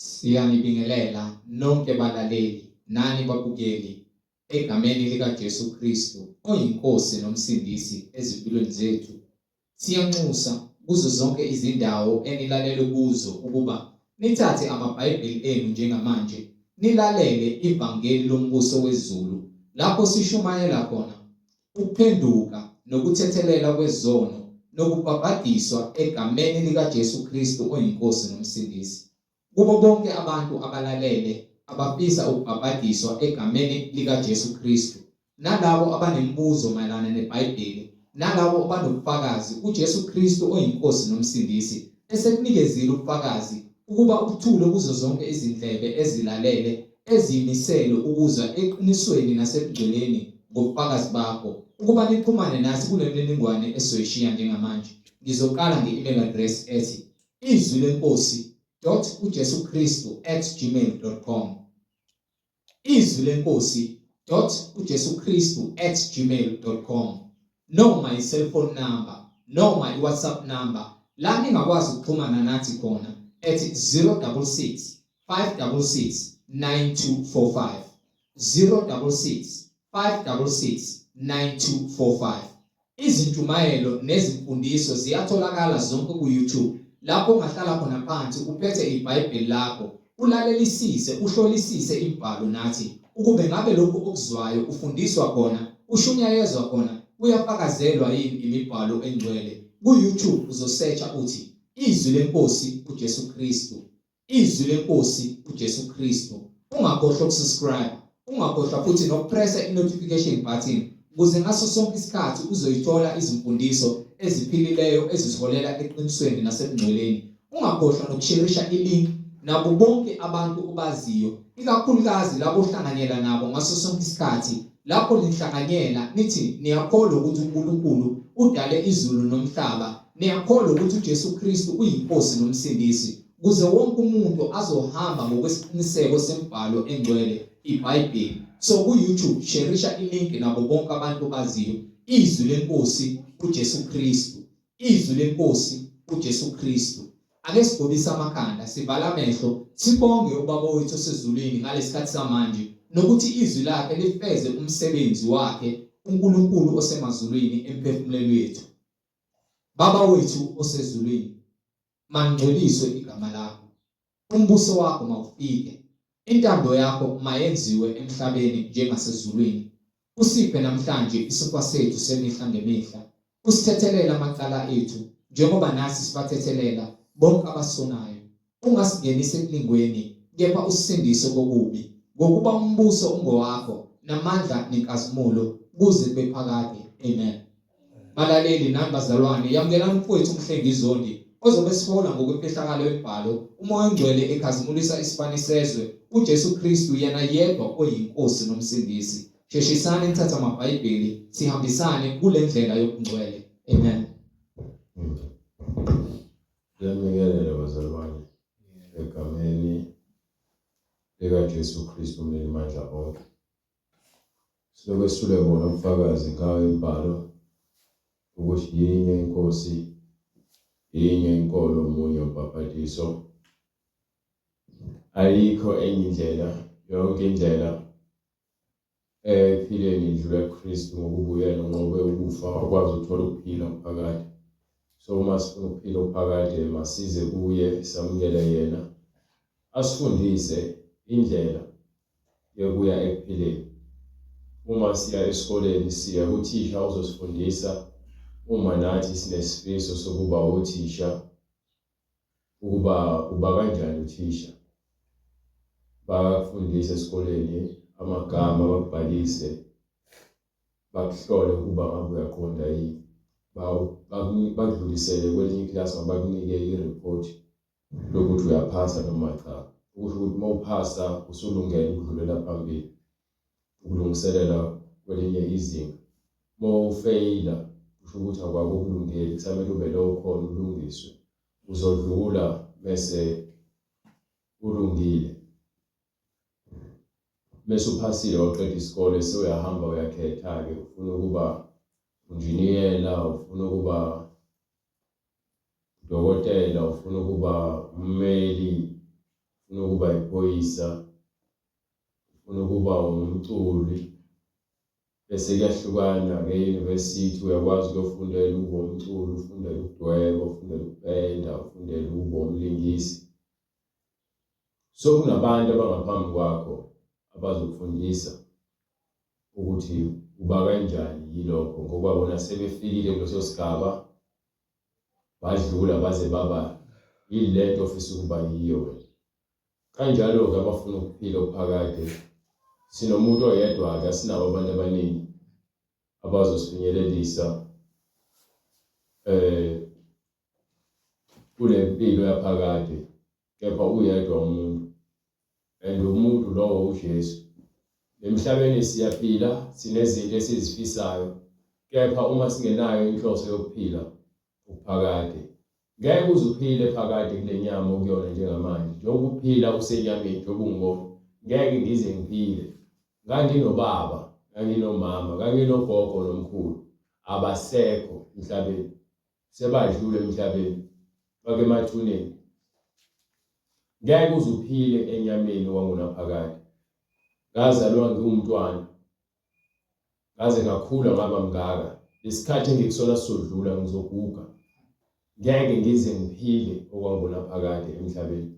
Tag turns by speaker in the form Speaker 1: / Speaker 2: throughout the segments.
Speaker 1: Siyanibingelela nonke balaleli nani babukeli egameni lika Jesu Kristu oyinkosi nomsindisi ezimpilweni zethu. Siyanxusa kuzo zonke izindawo enilalele kuzo ukuba nithathe amabhayibheli enu njengamanje nilalele ivangeli lombuso wezulu lapho sishumayela khona ukuphenduka nokuthethelela kwezono nokubhabhadiswa egameni lika Jesu Kristu oyinkosi nomsindisi. Kubo bonke abantu abalalele abafisa ukubhabhadiswa egameni lika Jesu Kristu, nalabo abanembuzo mayelana neBhayibheli, nalabo abanobufakazi uJesu Kristu oyinkosi nomsindisi esekunikezile ubufakazi ukuba ukuthule kuzo zonke izindlebe ezilalele ezimisele ukuzwa eqinisweni nasebugcweleni ngobufakazi bakho ukuba nixhumane nasi kule mininingwane esoyishiya njengamanje. Ngizoqala nge-email address ethi izwilenkosi.ujesukristu@gmail.com izwilenkosi.ujesukristu@gmail.com noma i-cellphone number noma i-WhatsApp number la ningakwazi ukuxhumana nathi khona ethi 066 566 9245 066 566 9245. Izintshumayelo nezimfundiso ziyatholakala zonke ku-YouTube lapho ungahlala khona phansi uphethe iBhayibheli lakho ulalelisise uhlolisise imibhalo nathi ukube ngabe lokho okuzwayo ufundiswa khona ushunyayezwa khona uyafakazelwa yini imibhalo engcwele. Ku-YouTube uzosearcha uthi izwi lenkosi uJesu Kristu, izwi lenkosi uJesu Kristu. Ungakhohlwa ukusubscribe, ungakhohlwa futhi nokupressa i-notification button ukuze ngaso sonke isikhathi uzoyithola izimfundiso eziphilileyo ezisiholela eqinisweni nasebungcweleni. Ungakhohlwa nokusharisha i-link nabo bonke abantu obaziyo, ikakhulukazi labo ohlanganyela nabo ngaso sonke isikhathi. Lapho nihlanganyela nithi niyakholwa ukuthi uNkulunkulu udale izulu nomhlaba, niyakholwa ukuthi uJesu Kristu uyinkosi nomsindisi, ukuze wonke umuntu azohamba ngokwesiqiniseko sembhalo engcwele iBhayibheli. So ku-YouTube sharisha i-link nabo bonke abantu baziyo izwi lenkosi uJesu Kristu, izwi lenkosi uJesu Kristu. Ake sigobise amakhanda, sivala amehlo, sibonge uBaba wethu osezulwini ngalesikhathi samanje nokuthi izwi lakhe lifeze umsebenzi wakhe uNkulunkulu osemazulwini emphefumulweni wethu. Baba wethu osezulwini, mangcweliswe igama lakho, umbuso wakho mawufike, intando yakho mayenziwe emhlabeni njengasezulwini. Usiphe namhlanje isinkwa sethu semihla ngemihla, usithethelela amacala ethu njengoba nasi sibathethelela bonke abasonayo. Ungasingenisi ekulingweni, kepha usindise kokubi, ngokuba umbuso ungowakho namandla nenkazimulo kuze kube phakade. Amen. Balaleli nani bazalwane, yamukelani mfowethu uMhlengizondi ozobe sifola ngokwemfihlakalo yemibhalo, umoya ongcwele ekhazimulisa isibani sezwe uJesu Kristu yena yedwa oyinkosi nomsindisi. Sheshisane nithatha amabhayibheli sihambisane kule ndlela yobungcwele. Amen.
Speaker 2: Ngiyamnikelela bazalwane egameni lika Jesu Kristu umnini mandla onke. Silobe sithule bona ubufakazi ngayo imibhalo ukuthi yinye inkosi, yinye inkolo, omunye umbhaphathiso. Ayikho enye indlela, yonke indlela ephileni idlula kuKristu ngokubuyela ngobe ukufa akwazi ukuthola ukuphila phakathi. So uma sifuna ukuphila phakathi masize kuye, samukele yena asifundise indlela yokuya ekuphileni. Uma siya esikoleni siya kuthisha uzosifundisa. Uma nathi sinesifiso sokuba uthisha, ukuba uba kanjani uthisha, bakufundise esikoleni amagama, bakubhalise, bakuhlole ukuba ngabe uyaqonda yini, bakudlulisele kwelinye iklasi, bakunike i-report lokuthi uyaphasa noma cha. Ukusho ukuthi uma uphasa usulungele ukudlulela phambili ukulungiselela kwelinye izinga. Uma ufeyila kusho ukuthi akwabo ukulungele, kusamele ube lo khona ulungiswe, uzodlula bese ulungile. Bese uphasile waqeda isikole sewuyahamba uyakhetha-ke, ufuna ukuba injiniyela, ufuna ukuba udokotela, ufuna ukuba ummeli, ufuna ukuba iphoyisa, ufuna ukuba umculi, bese kuyahlukana nge-university uyakwazi ukufundela ukuba umculi, ufundela ukudweba, ufundela ukupenda, ufundela ukuba umlingisi. So kunabantu abangaphambi kwakho abazokufundisa ukuthi uba kanjani yilokho ngoba bona sebefikile kuleso sigaba badlula baze baba yilento ofisa ukuba yiyo wena. Kanjalo-ke abafuna ukuphila okuphakade sinomuntu oyedwa-ke, asinabo abantu abaningi abazosifinyelelisa kule mpilo yaphakade, kepha uyedwa umuntu, and umuntu lowo uJesu. Emhlabeni siyaphila, sinezinto esizifisayo, kepha uma singenayo inhloso yokuphila ukuphakade, ngeke uzuphile phakade kule nyama okuyona njengamanje. Njengoba uphila usenyameni, njengoba ungibona, ngeke ngize ngiphile. Nganginobaba, nganginomama, nganginogogo nomkhulu, abasekho emhlabeni, sebadlule emhlabeni, bake emathuneni. Ngeke uzuphile enyameni wangunaphakade. Ngazalwa ngiwumntwana, ngaze ngakhula ngaba mngaka, lesikhathi engikusona sodlula ngizoguga. Ngeke ngize ngiphile okwangunaphakade emhlabeni.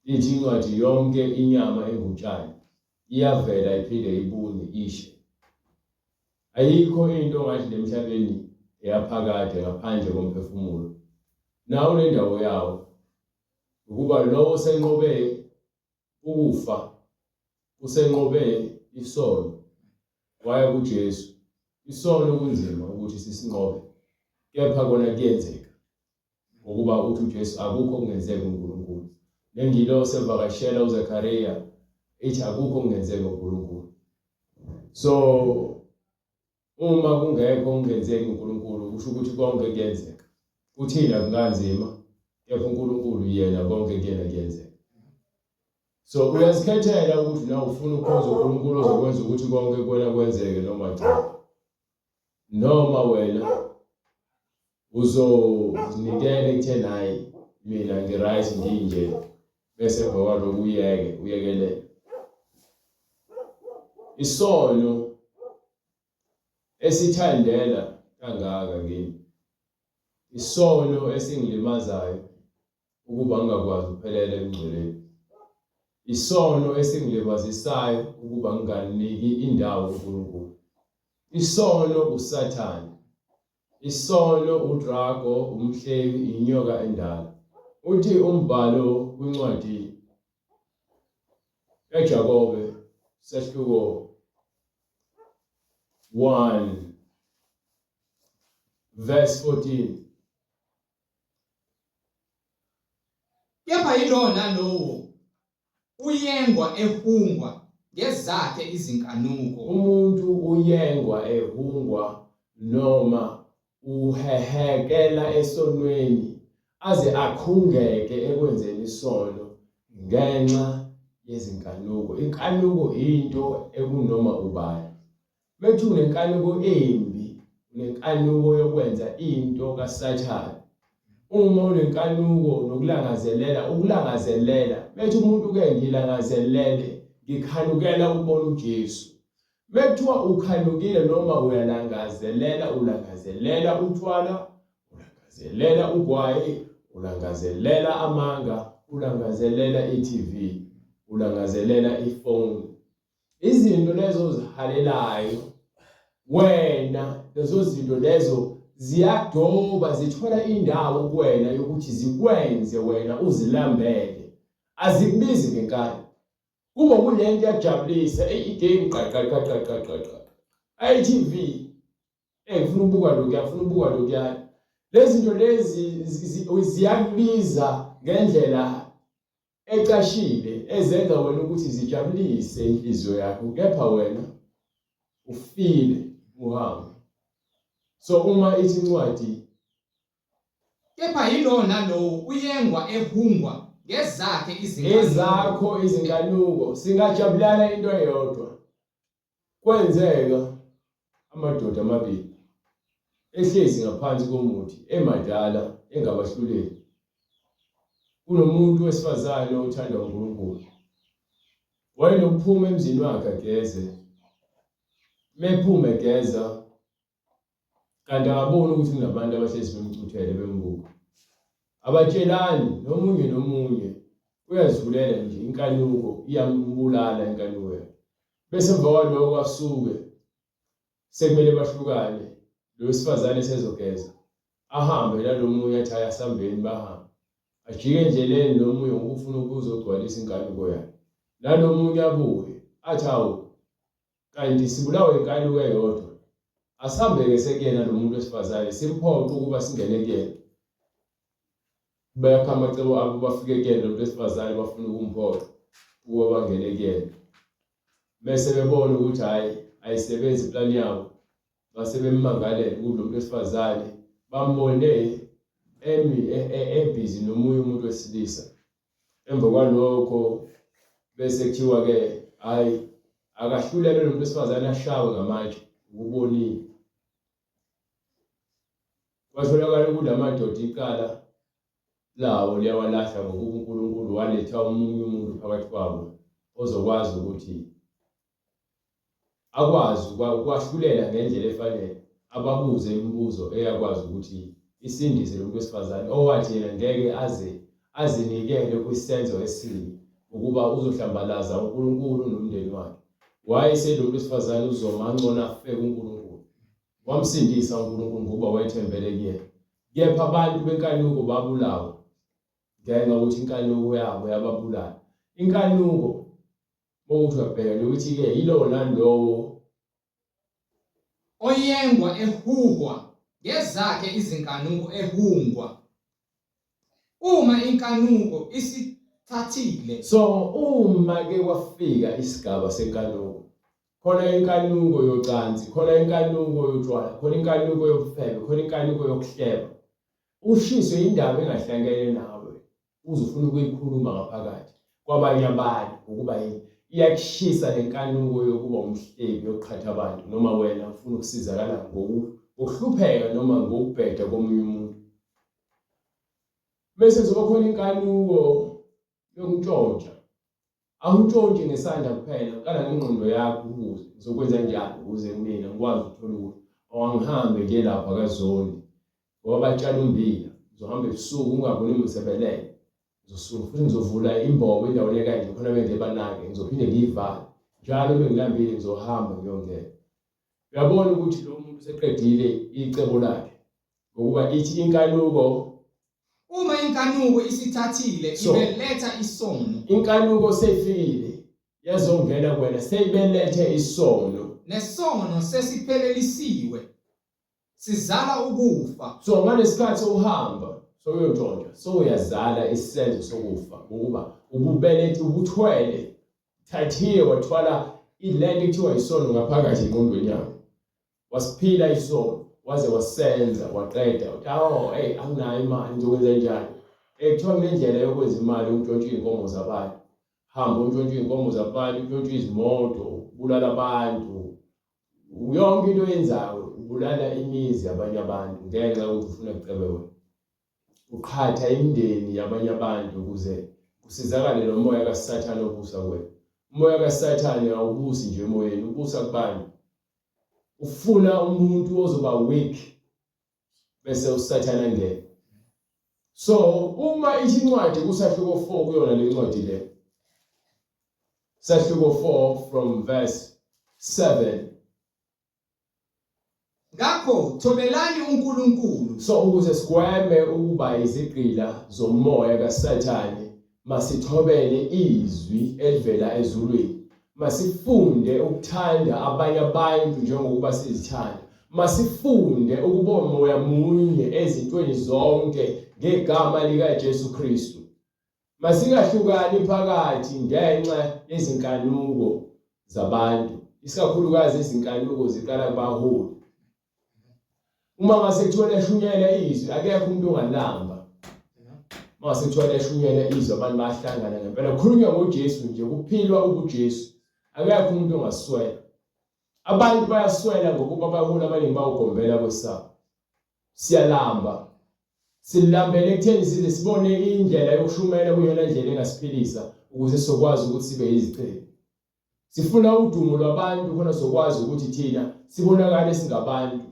Speaker 2: Ithi incwadi yonke inyama engutshani iyavela iphinde ibune ishe. Ayikho into ngathi emhlabeni eyaphakade ngaphandle komphefumulo. Nawo nendawo yawo ukuba lowo senqobe ukufa, usenqobe isono, waya kuJesu. Isono kunzima ukuthi sisinqobe, kepha kona kuyenzeka ngokuba uthi uJesu akukho okungenzeki kuNkulunkulu. Lengilosi evakashela uZakhariya ithi akukho okungenzeki kuNkulunkulu. So uma kungekho okungenzeki kuNkulunkulu kusho ukuthi konke kuyenzeka. Kuthina kunganzima, kepha uNkulunkulu yena konke kuyena kuyenzeka. So uyazikhethela ukuthi na ufuna ukukhonza uNkulunkulu ozokwenza ukuthi konke kuwena kwenzeke noma cha. Noma wena uzozinikela ekuthe nayi mina ngiright nginje bese emva kwalokho uyekele. Isono esithandela kangaka kimi, isono esingilimazayo ukuba ngingakwazi ukuphelela emngceleni, isono esingilibazisayo ukuba nginganiki indawo uNkulunkulu. Isono uSathane, isono udrago, umhlebi, inyoka endala. Uthi umbhalo kwincwadi kaJakobe sehluko 1 verse 14.
Speaker 1: Kepha yilo nalowo uyengwa ehungwa ngezakhe izinkanuko.
Speaker 2: Umuntu uyengwa ehungwa noma uhehekela esonweni aze akhungeke ekwenzeni isono ngenxa yezinkanuko. Inkanuko into ekunoma ubani. Bethi unenkanuko embi, unenkanuko yokwenza into kaSathane. Uma unenkanuko nokulangazelela, bethi umuntu ke ngilangazelele, ngikhanukela ukubona uJesu. Bekuthiwa ukhanukile noma ulangazelela utshwala, ulangazelela ugwayi, ulangazelela amanga, ulangazelela iTV, ulangazelela ifoni. Izinto lezo ozihalelayo wena, lezo zinto lezo ziyadoba, zithola indawo kuwena yokuthi zikwenze wena uzilambele. Azikubizi ngenkani. Kuba kulento yajabulisa, igame qaqa. iTV, ngifuna ukubuka lokuyana. Lezi zinto lezi ziyakubiza ngendlela ecashile ezenza wena ukuthi zijabulise inhliziyo yakho, kepha wena ufile uhambe. So uma ithi incwadi,
Speaker 1: Kepha yilo nalowo uyengwa ehungwa ngezakhe
Speaker 2: ezakho izinkanuko, singajabulana into eyodwa. Kwenzeka amadoda amabili ehlezi ngaphansi komuthi emadala engabahluleli. kunomuntu wesifazane othanda uNkulunkulu. Wayenokuphuma emzini wakhe ageze. Mephume egeza kanti akaboni ukuthi kunabantu abahlezi bemcuthele bembuka. Abatshelani nomunye uyazivulela nje inkanuko iyambulala inkanuko yakhe. Bese emva kwalokho asuke sekumele bahlukane. Lo wesifazane sezogeza ahambe nalomunye athi ayasambeni bahambe. Ajike endleleni nomunye ukufuna ukuzogcwalisa inkanuko yakhe. Nalomunye abuye athi awu kanti sibulawe inkanuko eyodwa. Asambe-ke sekuyena lo muntu wesifazane simphoqa ukuba singene kuyena. Bayakha amacebo abo bafike kuyena lo muntu wesifazane bafuna ukumphoqa ukuba bangene kuyena. Bese bebona ukuthi hayi ayisebenzi plan yabo. Base bemmangalela kulo muntu wesifazane bambone ebhizi nomunye umuntu wesilisa. Emva kwalokho bese kuthiwa ke hayi akahlulele lo muntu wesifazane ashawe ngamatshe ukubonile. Kwatholakala ukuthi amadoda iqala lawo liyawalahla ngokuba uNkulunkulu waletha omunye umuntu phakathi kwabo ozokwazi ukuthi akwazi ukwahlulela ngendlela efanele. Ababuze imibuzo eyakwazi ukuthi isindise lo muntu wesifazane owathi yena ngeke azinikele kwisenzo esibi ukuba uzohlambalaza uNkulunkulu nomndeni wakhe. Wayese lo muntu wesifazane uzomancona afeke uNkulunkulu. Wamsindisa uNkulunkulu ngoba wayethembele kuyena. Kepha abantu benkanuko babulawa ngenxa ukuthi inkanuko yabo yababulala. Inkanuko ukuthi wabheka ukuthi ke yilo nalowo
Speaker 1: oyengwa ehuhwa ngezakhe izinkanuko ehungwa. Uma inkanuko isithathile,
Speaker 2: so uma ke kwafika isigaba senkanuko, khona inkanuko yocansi, khona inkanuko yotshwala, khona inkanuko yobufebe, khona inkanuko yokuhleba. Ushiswe indaba engahlangene nawe uzofuna ukuyikhuluma ngaphakathi kwabanye abantu ukuba iyakushisa lenkanuko yokuba umhlebi yokuqhatha abantu noma wena ufuna ukusizakala ngokuhlupheka noma ngokubheda komunye umuntu. Bese kuzoba khona inkanuko yokuntshontsha. Awuntshontshe ngesandla kuphela, qala ngengqondo yakho ubuze ngizokwenza njani ukuze mina ngikwazi ukuthola ukuthi awangihambe nje lapha kaZondi ngoba batshala ummbila ngizohamba ebusuku ungaboni umsebelele. Ngizosuka futhi ngizovula imbobo endaweni ekanje khona bende banake ngizophinde ngiyivale njalo bengilambile ngizohamba ngiyongena. Uyabona ukuthi lo muntu seqedile icebo lakhe ngokuba ithi inkanuko
Speaker 1: uma inkanuko isithathile ibeletha isono.
Speaker 2: Inkanuko sefikile yazongena kuwena seyibelethe isono.
Speaker 1: Nesono sesiphelelisiwe sizala ukufa.
Speaker 2: So ngalesikhathi uhamba sokuyontshontsha soyazala isenzo sokufa ngokuba ububelethe ubuthwele thathiye wathwala ilento ekuthiwa isono ngaphakathi engqondweni yakho. Wasiphila isono waze wasenza waqeda uthi anginayo imali ngizokwenza njani. Kuthiwa kunendlela yokwenza imali untshontshe inkomo zabantu. Hamba untshontshe inkomo zabantu, untshontshe izimoto, ubulala abantu. Yonke into oyenzayo ubulala imizi yabanye abantu ngenxa yokuthi ufuna kucebe wena. Uqhatha imindeni yabanye abantu ukuze kusizakale lo moya kaSathane obusa kuwena. Umoya kaSathane awubusi nje emoyeni, ubusa kubantu. Ufuna umuntu ozoba weak bese uSathane angene. So uma ithi incwadi kusahluko 4 kuyona le ncwadi le. Sahluko 4 from verse 7.
Speaker 1: Ngakho thobelani uNkulunkulu.
Speaker 2: So ukuze sigweme ukuba izigqila zomoya kaSathane masithobele izwi elivela ezulwini. Masifunde ukuthanda abanye abantu njengokuba sizithanda. Masifunde ukuba umoya munye ezintweni zonke ngegama lika Jesu Kristu. Masingahlukani phakathi ngenxa yezinkanuko zabantu. Isikakhulukazi izinkanuko ziqala kubaholi. Uma ngase kuthiwa eshunyela izwi akekho umuntu ongalamba. Mase kuthiwa eshunyela izwi abantu bayahlangana ngempela. Kukhulunywa ngoJesu nje kuphilwa ubuJesu. Akekho umuntu ongaswela. Abantu bayaswela ngokuba abaholi abaningi bawugombela kwesabo. Siyalamba. silambele ekutheni size sibone indlela yokushumela kuyona ndlela engasiphilisa ukuze sizokwazi ukuthi sibe yizichebe. Sifuna udumo lwabantu khona sizokwazi ukuthi thina sibonakale singabantu.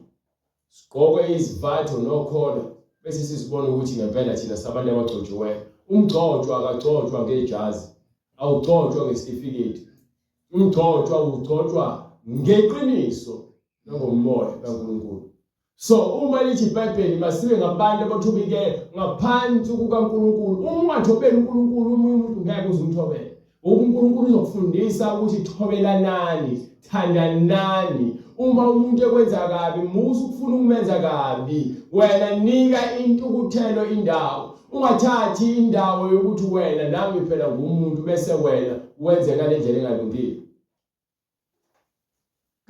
Speaker 2: Sigqoke izivatho nokhola bese sisibona ukuthi ngempela thina sabantu abagcotshiweyo. Umgcotshwa akagcotshwa ngejazi, awugcotshwa ngesitifiketi. Umgcotshwa ugcotshwa ngeqiniso nangomoya kaNkulunkulu. So uma lithi iBhayibheli masibe ngabantu abathobeke ngaphansi kukaNkulunkulu. Uma ungathobeli uNkulunkulu umuntu ngeke uzumthobele. uNkulunkulu uzokufundisa ukuthi thobelanani, thandanani. Uma umuntu ekwenza kabi, musu ukufuna ukumenza kabi, wena nika intukuthelo indawo. Ungathathi indawo yokuthi wena nami phela ngumuntu bese wena wenze ngale ndlela engalungile.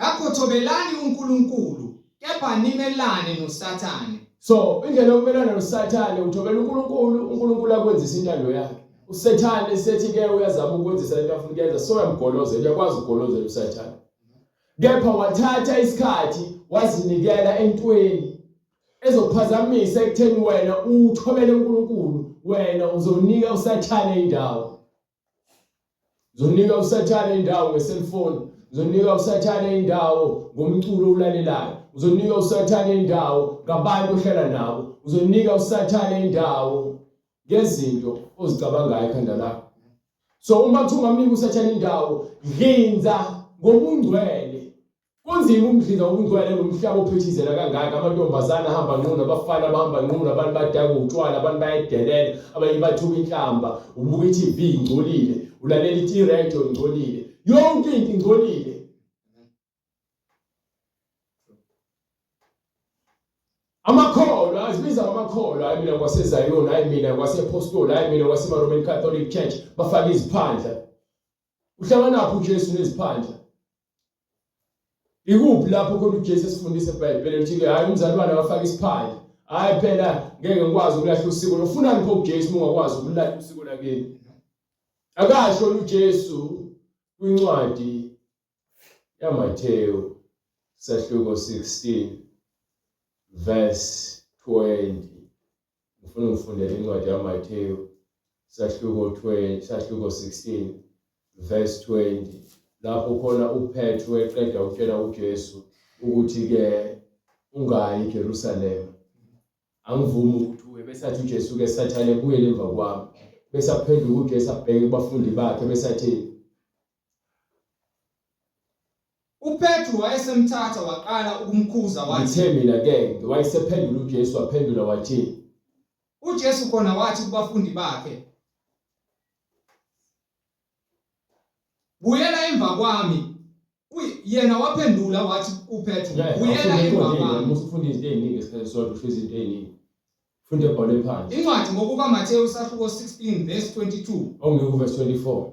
Speaker 1: Ngakho thobelani uNkulunkulu, kepha nimelane noSathane.
Speaker 2: So indlela yokumelana noSathane uthobela uNkulunkulu, uNkulunkulu akwenzisa intando yakhe. uSathane sethi ke uyazama ukwenzisa into afuna ukuyenza, so uyamgolozela, uyakwazi ukugolozela uSathane. Kepha wathatha isikhathi wazinikela entweni ezokuphazamisa ekutheni wena uthobele uNkulunkulu, wena uzonika uSathane indawo. Uzonika uSathane indawo ngeselfoni, uzonika uSathane indawo ngomculo ulalelayo, uzonika uSathane indawo ngabantu ohlala nabo, uzonika uSathane indawo ngezinto ozicabangayo ekhanda lakho. So uma kuthi ungamnika uSathane indawo, hlinza ngobungcwele. Kunzima umdliza ubungcwele nomhlaba ophethizela kangaka. Amantombazana ahamba nqunu, abafana bahamba nqunu, abantu badaka utshwala, abantu bayadelela, abanye bathuka inhlamba, ubuka iTV ingcolile, ulalela iRadio ingcolile, yonke into ingcolile. Amakholwa azibiza amakholwa, hayi mina kwaseZayoni, hayi mina kwaseApostoli, hayi mina kwaseRoman Catholic Church, bafaka iziphandla. Uhlanganaphi uJesu neziphandla? Ikuphi lapho khona uJesu esifundisa eBhayibhelini ukuthi hayi umzalwane akafaka isiphandla? Hayi phela ngeke ngikwazi ukulahla usiko. Ufunani pho uJesu ungakwazi ukulahla usiko lakini? Akasho uJesu kwincwadi yaMathewu sahluko 16 verse 20. Ngifuna ngifundele incwadi yaMathewu sahluko 16 verse 20. Lapho khona uPetru eqeda ukutshela uJesu ukuthi ke ungayi eJerusalema. Angivumi ukuthi uwe. Bese athi uJesu ke Sathane buyele emva kwami. Bese aphenduka uJesu abheke kubafundi bakhe bese athi
Speaker 1: uPetru wayesemthatha waqala ukumkhuza wathi,
Speaker 2: "Ngithe mina ke." Wayesephendula uJesu waphendula wathi,
Speaker 1: uJesu khona wathi kubafundi bakhe, buyela emva kwami. Yena waphendula wathi kuPetru, buyela emva kwami.
Speaker 2: Musifunda izinto eziningi esikhathi sodwa, usho izinto eziningi. Funda ebhalwe phansi.
Speaker 1: Incwadi ngokukaMathewu sahluko 16 verse 22.
Speaker 2: Awungeke verse 24.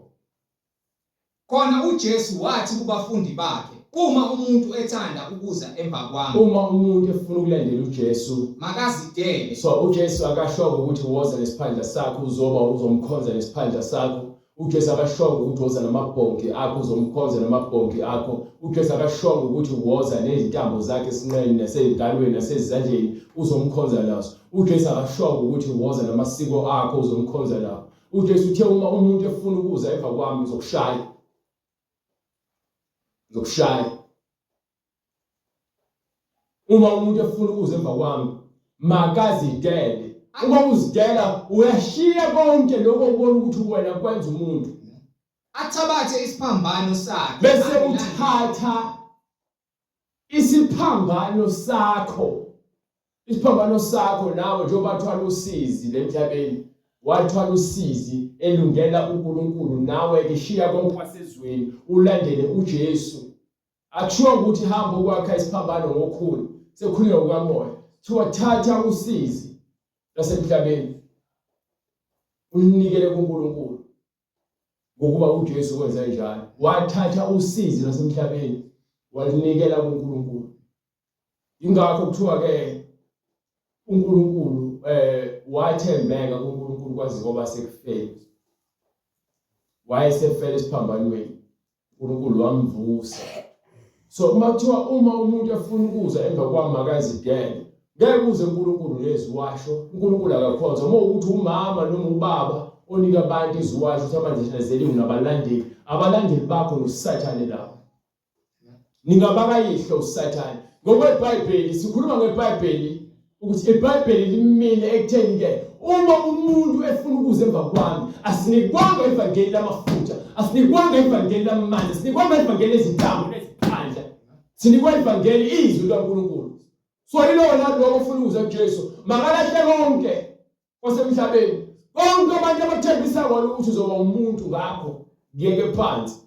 Speaker 1: Khona uJesu wathi kubafundi bakhe, uma umuntu ethanda ukuza emva kwami,
Speaker 2: Uma umuntu efuna ukulandela uJesu,
Speaker 1: makazidele.
Speaker 2: so uJesu akashongo ukuthi woza nesiphandla sakho uzomkhonza nesiphandla sakho. uJesu akashongo ukuthi woza namabhonki akho uzomkhonza namabhonki akho. uJesu akashongo ukuthi woza nezintambo zakhe esinqeni nasezingalweni nasezandleni uzomkhonza nazo. uJesu akashongo ukuthi woza namasiko akho uzomkhonza nawo. uJesu uthe uma umuntu efuna ukuza emva kwami ngizokushaya. Uma umuntu efuna ukuza emva kwami makazidele. Uma uzidela uyashiya konke lokho ubona ukuthi wena kwenza umuntu.
Speaker 1: Athabathe isiphambano sakhe.
Speaker 2: Bese uthatha isiphambano sakho. Isiphambano sakho nawe njengoba wathwala usizi lemhlabeni, wathwala usizi elungela uNkulunkulu, nawe ke shiya konke kwasezweni ulandele uJesu. Akushiwo ukuthi hamba ukwakha isiphambano ngokhulu, sekukhulunywa kukamoya. Kuthiwa thatha usizi lasemhlabeni unikele kuNkulunkulu. Ngokuba uJesu wenza njalo, wathatha usizi lasemhlabeni walinikela kuNkulunkulu. Ingakho kuthiwa ke uNkulunkulu wathembeka kuNkulunkulu kwaze ngoba sekufele. Wayesefele esiphambanweni, uNkulunkulu wamvusa. So uma kuthiwa uma umuntu efuna ukuza emva kwami makazidele, ngeke uze uNkulunkulu neziwasho uNkulunkulu akakhonza uma ukuthi umama noma ubaba onika abantu iziwasho ukuthi abazishinezeli abalandeli bakho noSathane lapho ningabakayihlo uSathane ngoba iBhayibheli sikhuluma ngeBhayibheli ukuthi iBhayibheli limile ekutheni ke uma umuntu efuna ukuza emva kwami asinikwanga ivangeli lamafutha asinikwanga ivangeli lamandla asinikwanga ivangeli ezintambo neziphandla sinikwa ivangeli izwi laNkulunkulu so ilona lokho ufuna ukuza kuJesu makalahle konke osemhlabeni konke abantu abathembisa bona ukuthi uzoba umuntu ngakho ngeke phansi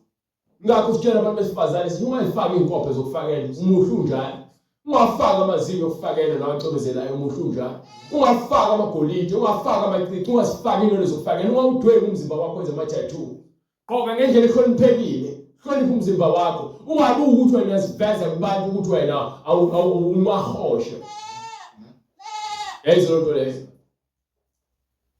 Speaker 2: ngakho sitshela abantu besifazane sithi ungayifaka inkophe zokufakela umuhle unjani ungafaka amazinyo okufakela nawacobezelayo umuhle unjani ungafaka amagolide ungafaka amacici ungasifaka inolo zokufakela ungawudweba umzimba wakho wenze ama-tattoo qoka ngendlela ehloniphekile hlonipha umzimba wakho ungabi ukuthi wena uyaziveza kubantu ukuthi wena umahoshe yayizo lonto leyo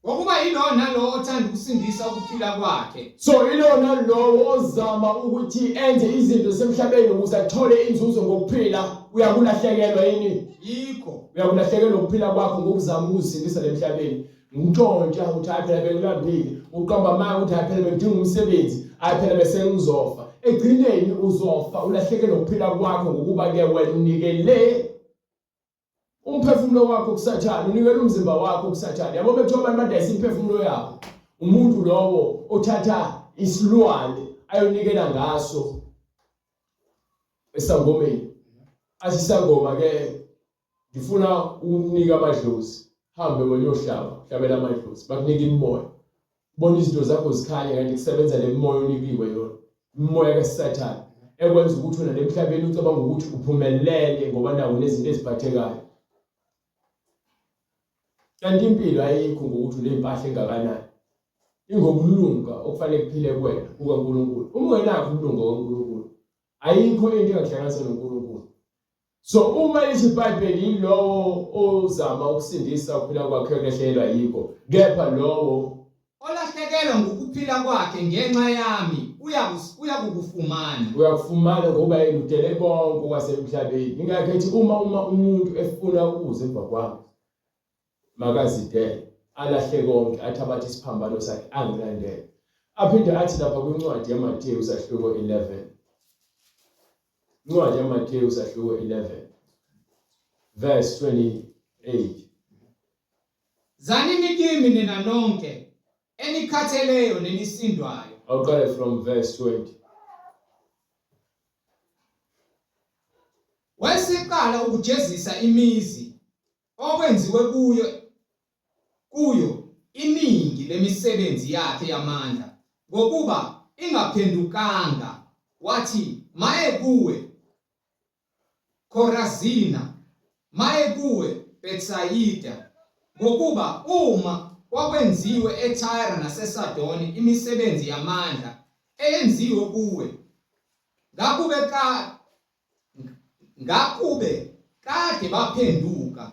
Speaker 1: ngokuba ilona lo othanda ukusindisa ukuphila kwakhe
Speaker 2: so ilona lo ozama ukuthi enze izinto semhlabeni ukuze athole inzuzo ngokuphila uyakulahlekelwa yini
Speaker 1: yikho
Speaker 2: uyakulahlekelwa ukuphila kwakho ngokuzama ukuzisindisa lemhlabeni ngintshontsha ukuthi hayi phela bekulambile uqamba amanga ukuthi hayi phela bedinga umsebenzi hayi phela bese ngizofa egcineni uzofa ulahlekelwa ukuphila kwakho ngokuba ke wena unikele umphefumulo wakho kuSathane unikele umzimba wakho kuSathane yabo bethu abantu badayisa imphefumulo yabo umuntu lowo othatha isilwane ayonikela ngaso esangomeni asisangoma ke ngifuna ukunika amadlozi hambe weyohlaba hlabela amadlozi bakunika imimoya bona izinto zakho zikhanya kanti kusebenza lemoya onikiwe yona imimoya kaSathane ekwenza ukuthi wena lemhlabeni ucabanga ukuthi uphumelele ngoba nawo nezinto eziphathekayo kanti impilo ayikho ngokuthi unempahla engakanani ingokulunga okufanele kuphile kuwena kukaNkulunkulu uma ungenakho ukulunga kaNkulunkulu ayikho into engakuhlanganisa noNkulunkulu so uma lithi iBhayibheli yilowo ozama ukusindisa ukuphila kwakhe ukulahlelwa yikho kepha lowo
Speaker 1: olahlekelwa ngokuphila kwakhe ngenxa yami
Speaker 2: uyakufumana ngoba yena udele konke kwasemhlabeni ingakho ethi uma umuntu efuna ukuza emva kwami makazidele alahle konke athi abathi isiphambano sakhe angilandele aphinde athi lapha kwincwadi yaMathewu sahluko 11 incwadi yaMathewu sahluko 11 verse 28
Speaker 1: zanini kimi nina nonke enikhatheleyo nenisindwayo
Speaker 2: I'll cut it from verse 20
Speaker 1: wesiqala ukujezisa imizi okwenziwe kuyo iningi lemisebenzi yakhe yamandla ngokuba ingaphendukanga wathi maye kuwe Korazina maye kuwe Bethsaida ngokuba uma kwakwenziwe eTyre naseSidoni imisebenzi yamandla eyenziwe kuwe ngakube kade baphenduka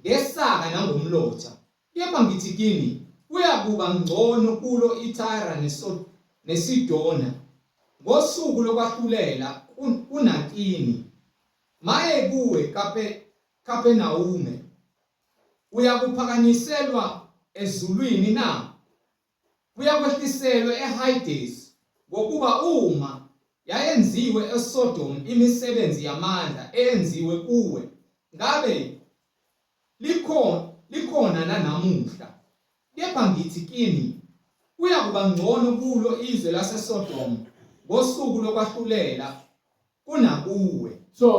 Speaker 1: ngesaka nangomlotha kepha ngithi kini kuyakuba ngcono kulo iTyre neSidona ngosuku lokwahlulela kunakini maye kuwe Kapenaume uyakuphakanyiselwa ezulwini na uyakwehliselwa eHades ngokuba uma yayenziwe eSodom imisebenzi yamandla eyenziwe kuwe ngabe likhona nanamuhla kepha ngithi kini kuyakuba ngcono kulo izwe laseSodom ngosuku lokwahlulela kunakuwe
Speaker 2: so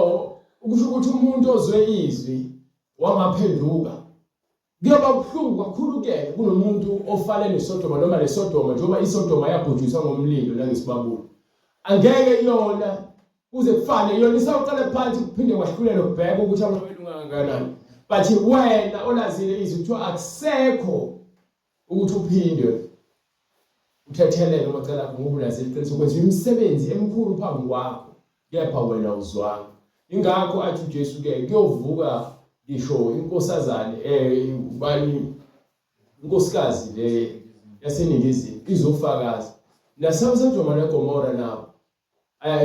Speaker 2: ukusho ukuthi umuntu ozwe izwi wangaphenduka kuyoba kuhlungu kakhulu ke kunomuntu ofale neSodoma noma leSodoma njengoba iSodoma yabhujiswa ngomlilo nangesibabulu angeke yona kuze kufane yona isawuqala phansi kuphinde kwahlulela ukubheka ukuthi amawenu ungakanani but wena olazile izwi kuthiwa akusekho ukuthi uphinde uthethelele noma cela ngoba ulazile iqiniso ukwenza imisebenzi emikhulu phambi kwakho kepha wena uzwanga ingakho athi uJesu ke kuyovuka ngisho inkosazane bani inkosikazi le yaseningizimu izofakaza naseSodoma neGomora nabo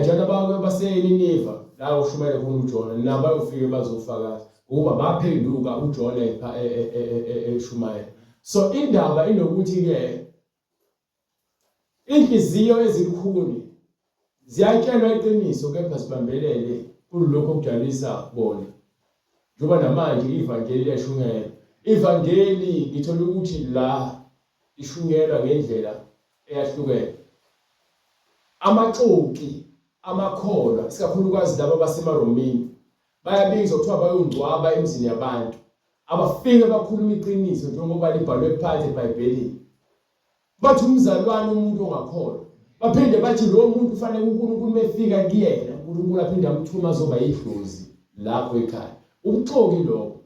Speaker 2: njalo baseNineve la ushumele khona uJona nabo bayofika bazofakaza Ngoba baphenduka uJona eShumayela. So indaba inokuthi ke inhliziyo ezikhulu ziyatshelwa iqiniso kepha sibambelele kulokho okujabulisa bona. Njoba namanje ivangeli liyashungela. Ivangeli ngithola ukuthi la ishungelwa ngendlela eyahlukene. Amaxoki amakholwa isikakhulukazi laba basemaromini bayabizwa kuthiwa bayongcwaba emzini yabantu abafike bakhuluma iqiniso njengoba libhalwe phansi eBhayibhelini. Bathi umzalwane umuntu ongakholwa baphinde bathi lo muntu ufanele uNkulunkulu mefika kuyena uNkulunkulu aphinde amthuma azoba idlozi lapho ekhaya. Ubuxoki lokho.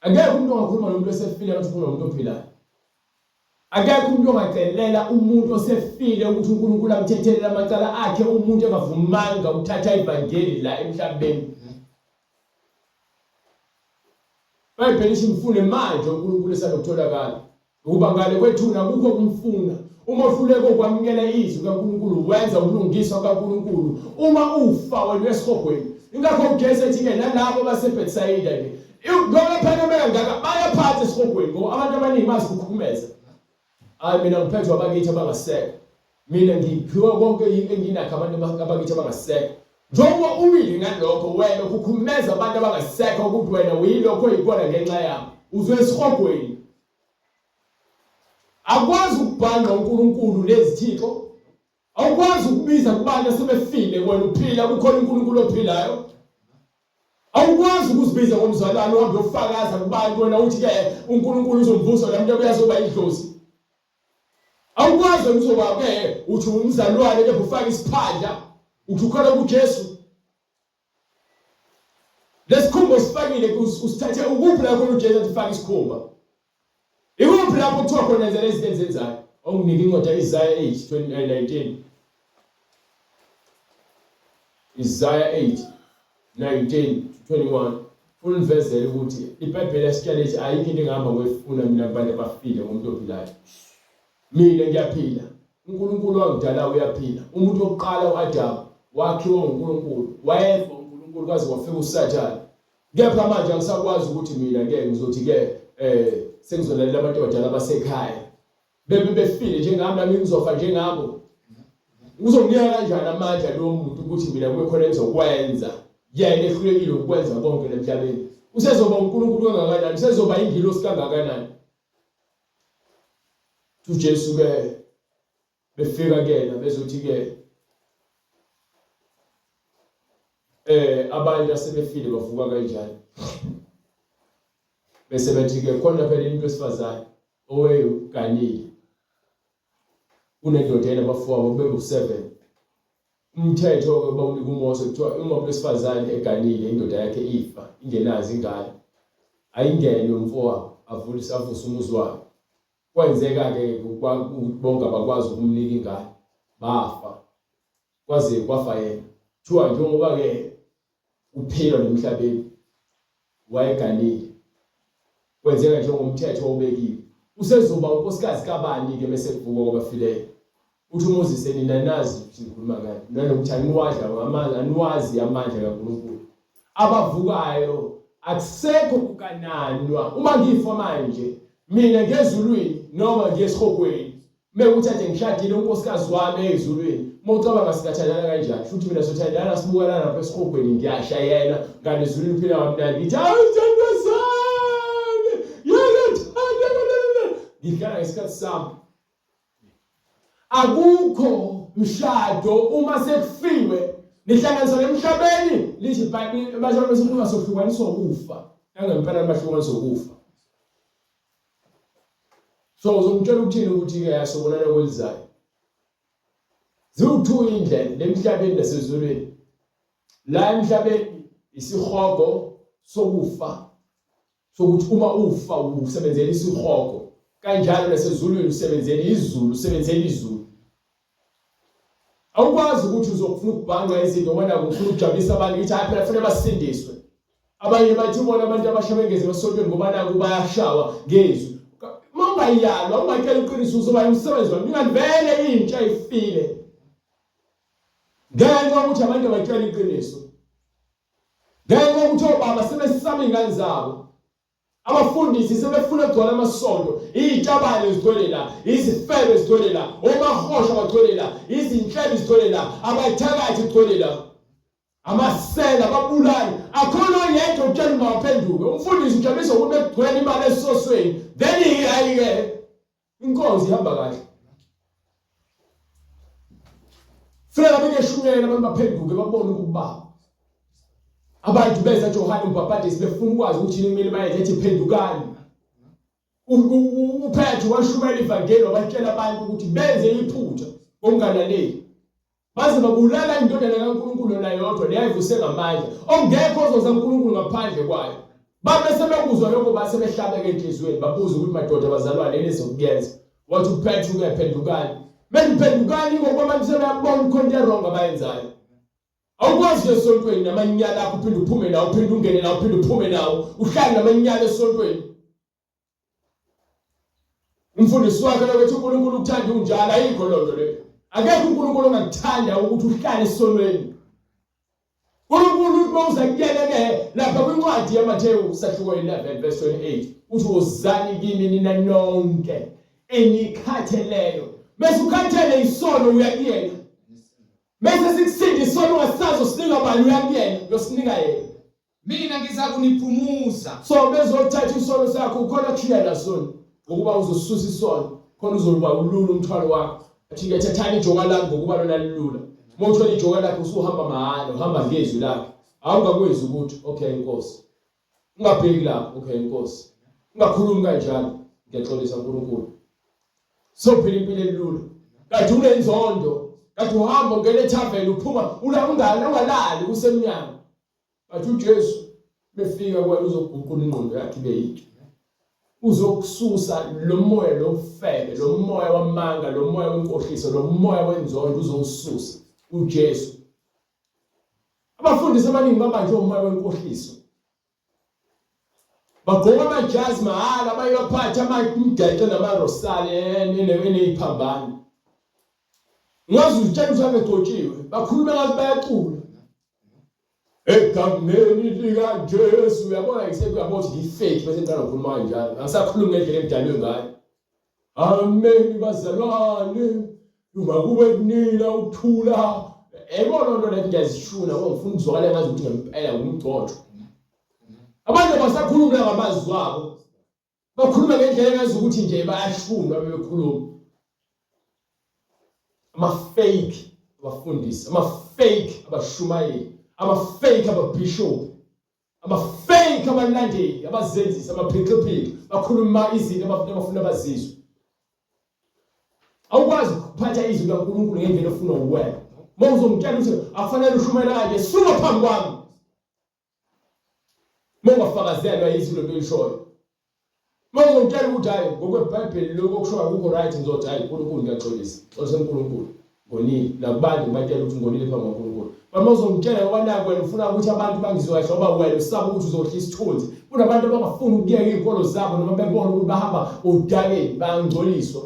Speaker 2: Akekho umuntu ongakhuluma nomuntu osefile ngathi ukhuluma nomuntu ophilayo. Akekho umuntu ongacelela umuntu osefile ukuthi uNkulunkulu amthethelele amacala akhe umuntu engavumanga ukuthatha ivangeli la emhlabeni. Bayibhelisha imfune manje uNkulunkulu esalokutholakala. Ukuba ngale kwethuna kukho kumfuna. Uma uhluleka ukwamukela izwi kaNkulunkulu wenza ukulungiswa kaNkulunkulu. Uma ufa wena esihogweni. Ingakho uJesu ethi ke nalabo baseBethsaida ke. Ngoba phela bengaka bayaphatha esihogweni ngoba abantu abaningi bazikukhumeza. Hayi mina ngiphethwe abakithi abangaseka. Mina ngiphiwe konke enginakho abantu abakithi abangaseka. Njengoba uwile ngalokho wena ukukhumeza abantu abangaseka ukuthi wena uyilokho oyikona ngenxa yabo. Uzwe esihogweni. Akwazi ukubhanga uNkulunkulu lezithixo. Awukwazi ukubiza kubantu asebefile wena uphila kukhona uNkulunkulu ophilayo. Awukwazi ukuzibiza ngomzalwane uhambe ufakaza kubantu wena uthi ke uNkulunkulu uzomvusa lamuntu oyazoba idlozi. Awukwazi ukuzoba ke uthi umzalwane ke ufaka isiphanda uthi ukholwa kuJesu. Lesikhumbo sifakile usithathe ukuphi la khona uJesu atifaka isikhumba. Ikuphi lapho kuthiwa khona yenza lezi zinto ezenzayo? Onginika incwadi Isaiah 8:19. Isaiah 8:19-21. Univezele ukuthi iBhayibheli yasitshela ukuthi ayikho into engihamba ngoyifuna mina kubantu abafile ngomuntu ophilayo. Mina ngiyaphila. uNkulunkulu wangidala uyaphila. Umuntu oqala uAdam wakhiwa uNkulunkulu. Wayefa uNkulunkulu kwaze wafika uSathane. Kepha manje angisakwazi ukuthi mina ke ngizothi ke sengizolalela abantu abadala basekhaya. Befile njengami nami ngizofa njengabo. Uzonginika kanjani amandla lo muntu ukuthi mina kube khona engizokwenza? Yena ehlulekile ukwenza konke emhlabeni. Usezoba uNkulunkulu kangakanani? Usezoba ingilosi kangakanani? uJesu ke befika kena bezothi ke abantu asebefile bavuka kanjani? Bese bethi ke khona phela into esifazane oweganile. Unendoda yena bafowabo bebu7. Umthetho ke bawunika uMose kuthiwa uma umuntu wesifazane eganile indoda yakhe ifa ingenazi ingane ayingene umfowabo avulise avuse umuzi wakhe. Kwenzeka ke bonke abakwazi ukumnika ingane bafa kwaze kwafa yena. Kuthiwa njengoba ke uphila nemhlabeni wayeganile kwenzeka njengomthetho obekiwe. Usezoba unkosikazi kabani ke bese kuvuka kwabafileyo. Uthi uMoses nina nazi sikhuluma ngayo nanokuthi aniwazi amandla kaNkulunkulu. Abavukayo akusekho kukananwa. Uma ngifa manje mina ngezulwini noma ngesihogweni mekuthathe ngishadile unkosikazi wami ezulwini mawucabanga sikathandana kanjani futhi mina sothandana sibukelana lapha esihogweni ngiyashayena ngale ezulwini uphila kamnandi ngithi awuzandwa sami yakathanda ngihlala ngesikhathi sami. Akukho mshado uma sekufiwe nihlanganiswa emhlabeni lithi iBhayibheli abashalo besikhuluma sohlukaniswa ukufa nangempela bahlukaniswa ukufa. So uzongitshela ukuthini ukuthi ke yasobonana kwelizayo. Ziwu2 indlela lemhlabeni nasezulwini. La emhlabeni isihogo sokufa sokuthi uma ufa usebenzela isihogo kanjalo nasezulwini usebenzela izulu usebenzela izulu. Awukwazi ukuthi uzofuna ukubhanga izinto wena ufuna ukujabulisa abantu ukuthi hayi phela kufanele basindiswe. Abanye bathi ubona abantu abashabengeze basontweni ngoba naku bayashawa ngezwi. Mangayalwa ungakela iqiniso uzoba umsebenzi wami ngivele intsha ifile. Ngenxa ukuthi abantu abatshela iqiniso. ngenxa yokuthi obaba sebesisama iy'ngane zabo. Abafundisi sebefuna ukugcwala amasonto, iy'tabane zigcwele la, izifebe zigcwele la, omahosha bagcwele la, izinhlelo zigcwele la, abayithakathi zigcwele la, amasela ababulali. Akhona oyedwa utshela mawaphenduke. Umfundisi ujabulisa ukuthi bekugcwele imali esosweni, then ayike inkonzo ihamba kahle. Fela bekeshumela abantu baphenduke babone ukubaba. Abantu beza Johane uMbhaphatisi befuna ukwazi ukuthi kumele bayenze ethi phendukani. Uphethe washumela ivangeli wabatshela abantu ukuthi benze iphutha ongalaleli. Baze babulala indodana kaNkulunkulu nayo yodwa leyayivuse ngamandla. Ongekho ozoza uNkulunkulu ngaphandle kwayo. Babe sebekuzwa lokho base behlabeke enhlizweni babuza ukuthi madoda abazalwane yini ezokuyenza. Wathi uphethe ukephendukani. Mengiphendukani ngoba abantu sebeyabona khona into wrong abayenzayo. Awukwazi esontweni namanyala akho uphinde uphume nawo uphinde ungene nawo uphinde uphume nawo uhlale namanyala esontweni. Umfundisi wakhe lokuthi uNkulunkulu ukuthanda unjalo ayikho lonto leyo. Akekho uNkulunkulu ongakuthanda ukuthi uhlale esonweni. uNkulunkulu ubuza kuyena-ke lapha kwincwadi yaMathewu sahluko 11 verse 28 uthi wozani kimi nina nonke enikhatheleyo. Bese ukhathele isono uyakuyena. Bese sikusinda isono wasazo sinika bani uyakuyena yosinika yena.
Speaker 1: Mina ngiza kuniphumuza.
Speaker 2: So bezothatha isono sakho ukhona kushiyana sona ngokuba uzosusa isono khona uzoba ulula umthwalo wakho. Athi ngiyathathana ijoka lakho ngokuba lona lilula. Uma uthola ijoka lakho usuhamba mahhala uhamba ngezwi lakho. Awungakwenzi ukuthi okay inkosi. Ungabheki lapho okay inkosi. Ungakhulumi kanjalo ngiyaxolisa uNkulunkulu. So phela impilo elula. Kanti unenzondo. Kanti uhamba ungena ethaveni uphuma ungalali kusemnyama. Bathi uJesu befika kwena uzoguqula ingqondo yakhe ibe yinto. Uzokususa lo moya lofebe, lo moya wamanga, lo moya wenkohliso, lo moya wenzondo uzowususa uJesu. Abafundisi abaningi babanje umoya wenkohliso. Bagqoka amajazi mahala bayophatha amagece namarosali eneyiphambano. Ngazi utshela ukuthi abegcotshiwe bakhuluma ngathi bayacula. Egameni likaJesu uyabona ngisekuyabona ukuthi ngifake bese ngicala ukukhuluma kanjalo. Angisakhulumi ngendlela engidalwe ngayo. Amen bazalwane. Uma kube kunila ukuthula. Ebona lonto lethi ngiyazishuna ngoba ngifuna ukuzwakala ngazi ukuthi ngempela ngumgcotsho. Abantu basakhuluma ngamazwi wabo. Bakhuluma ngendlela engazi ukuthi nje bayashuna bebekhuluma. Ama-fake abafundisi, ama-fake abashumayeli, ama-fake ababishop, ama-fake abalandeli, abazenzisi, amaphicliphicli, bakhuluma izinto abafuna bazizwe. Awukwazi ukuphatha izwi laNkulunkulu ngendlela ofuna uwena. Uma uzomtshela ukuthi akufanele ushumayele kanje, suma phambi kwami. Uma ungafakazelwa izwi lento elishoyo. Uma uzomtshela ukuthi hayi ngokweBhayibheli lokho okushoyo akukho right ngizothi hayi uNkulunkulu ngiyaxolisa. Xolisa uNkulunkulu. Ngonile nakubantu batshela ukuthi ngonile phambi kwaNkulunkulu. Uma uzomtshela ukwana kwena ufuna ukuthi abantu bangizwe kahle ngoba wena usaba ukuthi uzohlisa isithunzi. Kunabantu abangafuni ukuyeka izinkolo zabo noma bebona ukuthi bahamba odakeni bayangcoliswa.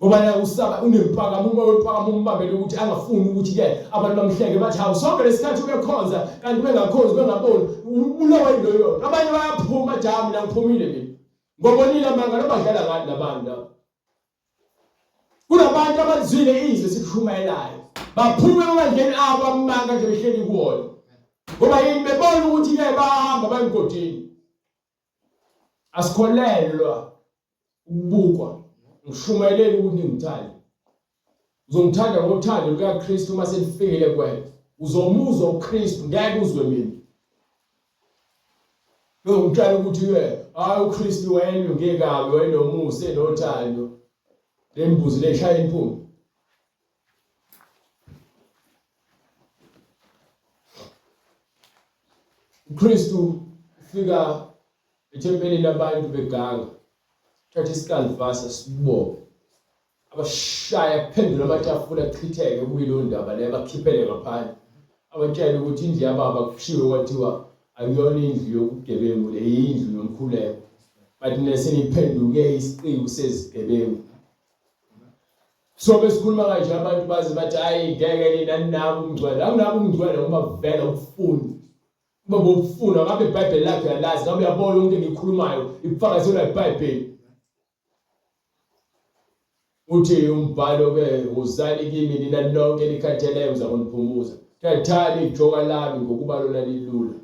Speaker 2: Ngoba la usaba unempakamo uma wempakamo umbambele ukuthi angafuni ukuthi ke abantu bamhleke bathi hawu sonke lesikhathi ubekhonza kanti bengakhonzi bengaboni ulowa yiloyo. Abanye bayaphuma jamu mina ngiphumile mina. Ngobonile amanga nobadlala ngani labantu. Kunabantu abazwile izwi sikushumayelayo. Baphume emandleni abo amanga nje behleli kuwona. Ngoba yini bebona ukuthi ke bahamba bayemgodini. Asikholelwa ukubukwa. Ngishumayeleni ukuthi ngithande. Uzongithanda ngothando lukaKristu uma selifikile kwena. Uzomuzwa uKristu ngeke uzwe mina. Ngitshela ukuthi hayi uKristu wena ngekabi wena nomusa enothando. Lembuzi leshaya impunga. uKristu ufika ethempelini abantu beganga. Thatha isikalvasa sibophe. Abashaya kuphendula amatafula achitheke kuyilo ndaba leyo bakhiphele ngaphandle. Abatshela ukuthi indlu yababa kushiwe kwathiwa akuyona indlu yokugebengu le indlu yomkhuleko. Bathi neseniphenduke isiqiwu sezigebengu. So besikhuluma kanje abantu bazi bathi hayi ngeke nina ninawo umngcwele. Awunabo umngcwele uma vela ukufuna. uma bofuna ngabe iBhayibheli lakho uyalazi ngabe uyabona umuntu engikhulumayo ifakazela iBhayibheli uthi umbhalo ke uzali kimi nina lonke likhatheleyo uzakuniphumuza khathali ijoka lami ngokuba lona lilula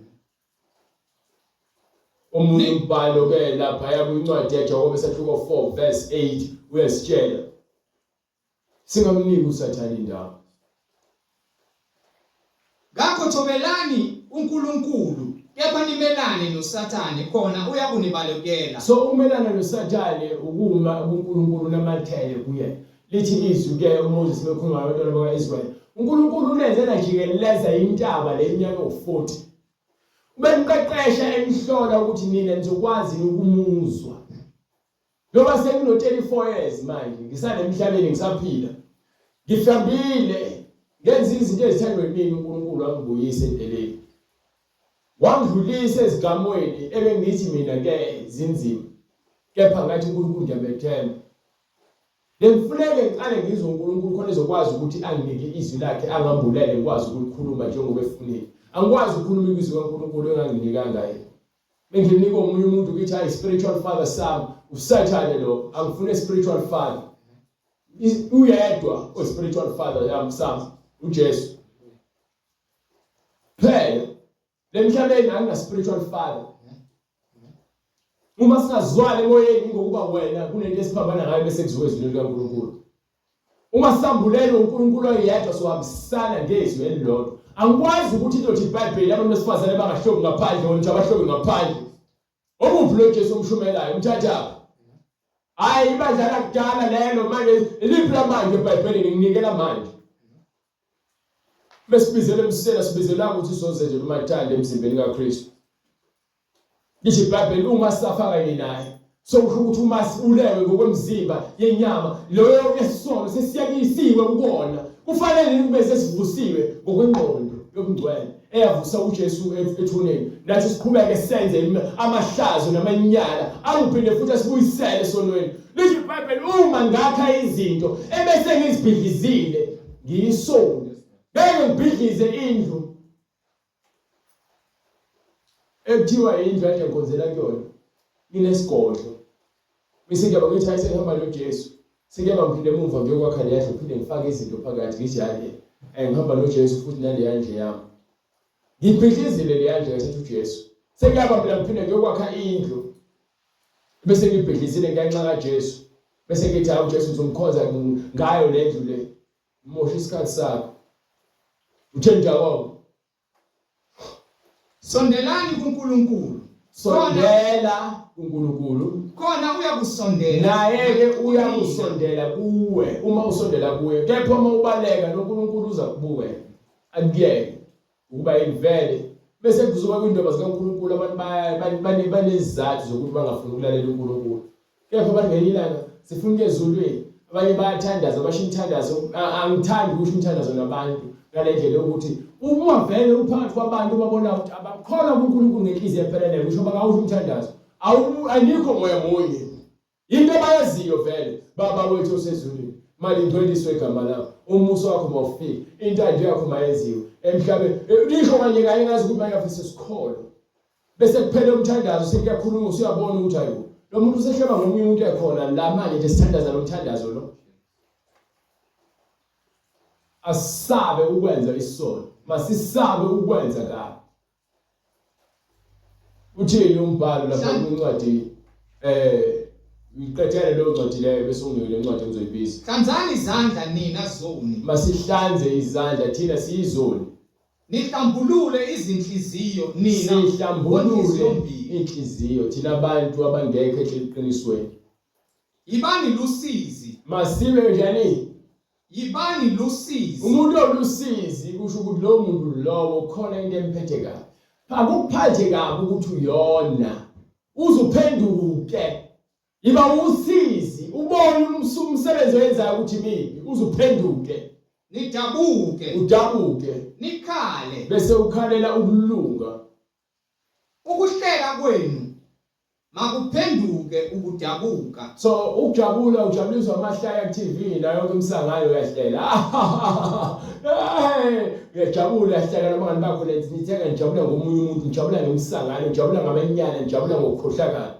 Speaker 2: omunye umbhalo ke lapha yakuyincwadi yaJakobe esahluko 4 verse 8 uyasitshela singamniki usathane indawo
Speaker 1: ngakho thobelani uNkulunkulu kepha nimelane noSathane khona uyakunibalekela.
Speaker 2: So ukumelana noSathane ukuma uNkulunkulu namathele kuye lithi izwi ke uMoses bekhuluma nabantwana bakwaIsrael uNkulunkulu ulenzela jikeleza intaba leminyaka u40 ubemqeqesha emhlola ukuthi nina nizokwazi ukumuzwa ngoba sengino 34 years manje ngisale emhlabeni ngisaphila ngifambile ngenza izinto ezithandwa yimi uNkulunkulu wangibuyisa endleleni wangidlulisa ezigamweni ebengithi mina ke zinzima kepha ngathi uNkulunkulu ngiyamethemba lemfuneke ngiqale ngizwe uNkulunkulu khona ezokwazi ukuthi anginike izwi lakhe angambulele ngikwazi ukulikhuluma njengoba efunile angikwazi ukukhuluma izwi kaNkulunkulu enganginikanga yena benginika omunye umuntu ukuthi hayi spiritual father sam uSathane lo angifune spiritual father uyedwa spiritual father yami sam uJesu phela lemhlabeni angina spiritual father uma singazwala emoyeni ngokuba wena kunento esiphambana ngayo bese kuzowe izwi likaNkulunkulu uma sambulelo uNkulunkulu oyedwa sohambisana ngezwi elilodwa angikwazi ukuthi into iBhayibheli abantu besifazane bangahlobi ngaphandle wona abahlobi ngaphandle obuphi lo Jesu omshumelayo umthatha hayi ibandla lakudala lelo manje iliphi lamanje eBhayibhelini nginikela manje besibizele emsela sibizelanga ukuthi soze nje umathanda emzimbeni kaKristu lithi iBhayibheli uma safaka naye sokusho ukuthi uma sibulewe ngokwemzimba yenyama loyo yesono sesiyakisiwe ukona kufanele kube sesivusiwe ngokwengqondo yokungcwele eyavusa uJesu ethuneni nathi siqhubeke senze amahlazo namanyala akuphinde futhi asibuyisele sonweni lithi iBhayibheli uma ngakha izinto ebese ngizibhidlizile ngiyisona bese ngibhidlize indlu ekuthiwa indlu yakhe nkonzela kuyona inesigodlo bese ngiyaba ngithi hayi sengihamba noJesu sengiyaba ngiphinde emuva ngiyokwakha leyandlu phinde ngifake izinto phakathi ngithi hayi ngihamba noJesu futhi nale yandle yami ngibhidlizile leyandle yasethi uJesu sengiyaba phela ngiphinde ngiyokwakha indlu bese ngibhidlizile ngenxa kaJesu bese ngithi hayi uJesu uzomkhoza ngayo le ndlu le mosha isikhathi sakho uthenja wabo
Speaker 1: sondelani kuNkulunkulu
Speaker 2: sondela kuNkulunkulu
Speaker 1: khona uyakusondela
Speaker 2: naye ke uyakusondela kuwe uma usondela kuye kepha uma ubaleka noNkulunkulu uza kubuke akuyeke ukuba ivele bese kuzoba kwindaba zikaNkulunkulu abantu banezizathu zokuthi bangafuni ukulalela uNkulunkulu kepha bangenilanga sifuna ezulwini abanye bayathandaza abasho imthandazo angithandi ukusho imthandazo nabantu ngale ndlela ukuthi uma vele uphakathi kwabantu babona ukuthi abakhona kuNkulunkulu ngenhliziyo ephelele kusho bangawusho umthandazo anikho moya munye into abayaziyo vele baba wethu osezulwini malingcweliswe igama lakho umuso wakho mawufike intando yakho mayenziwe emhlabeni lisho kanye kanye ngazi ukuthi bayafisa isikholo bese kuphela umthandazo sekuyakhuluma usuyabona ukuthi hayi lo muntu usehleba ngomunye umuntu ekhona la manje nje sithandaza lo mthandazo lo asabe ukwenza isono masisabe ukwenza kabi uthini umbhalo lapha kwincwadi iqedele lo ncwadi leyo bese ungile incwadi engizoyibiza
Speaker 1: hlanzani izandla nina zoni
Speaker 2: masihlanze izandla thina siyizoni
Speaker 1: nihlambulule izinhliziyo nina
Speaker 2: sihlambulule inhliziyo thina abantu abangekho eqinisweni
Speaker 1: ibani lusizi
Speaker 2: masibe njani
Speaker 1: ibani lusizi
Speaker 2: umuntu olusizi kusho ukuthi lo muntu lowo khona into emphethe kabi akuphathe kabi ukuthi uyona uzuphenduke iba usizi ubone umsebenzi oyenzayo ukuthi mibi uzuphenduke udabuke
Speaker 1: nikhale
Speaker 2: bese ukhalela ukulunga
Speaker 1: ukuhleka kwenu makuphenduke ukudabuka.
Speaker 2: So ukujabula ujabuliswa amahlaya ku-TV nayo yonke imsangano uyahlela. Ngiyajabula sihlala nabangani bakho nithenga nijabula ngomunye umuntu, nijabula ngemsangano, nijabula ngamanyana, nijabula ngokukhohlakala.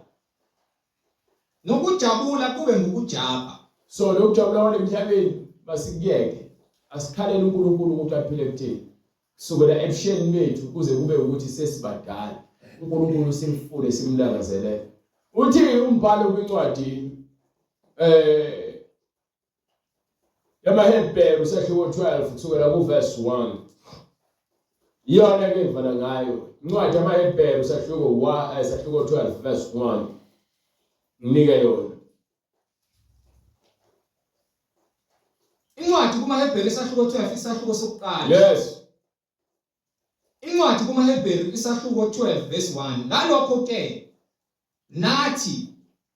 Speaker 1: Nokujabula kube ngokujaba.
Speaker 2: So lokujabula kwale emhlabeni masikuyeke. Asikhalele uNkulunkulu ukuthi aphile kuthina. Kusukela ebusheni bethu kuze kube ukuthi sesibadala. uNkulunkulu simfune simlangazele. Uthi umbhalo kwincwadi yamaHebheru sahluko 12 kusukela kuverse 1. Iyona ke ngivana ngayo. Incwadi yamaHebheru sahluko 12 verse 1. Nginike yona.
Speaker 1: Incwadi kumaHebheru isahluko 12 isahluko sokuqala.
Speaker 2: Yes.
Speaker 1: Incwadi kumaHebheru isahluko 12 verse 1. Ngalokho ke nathi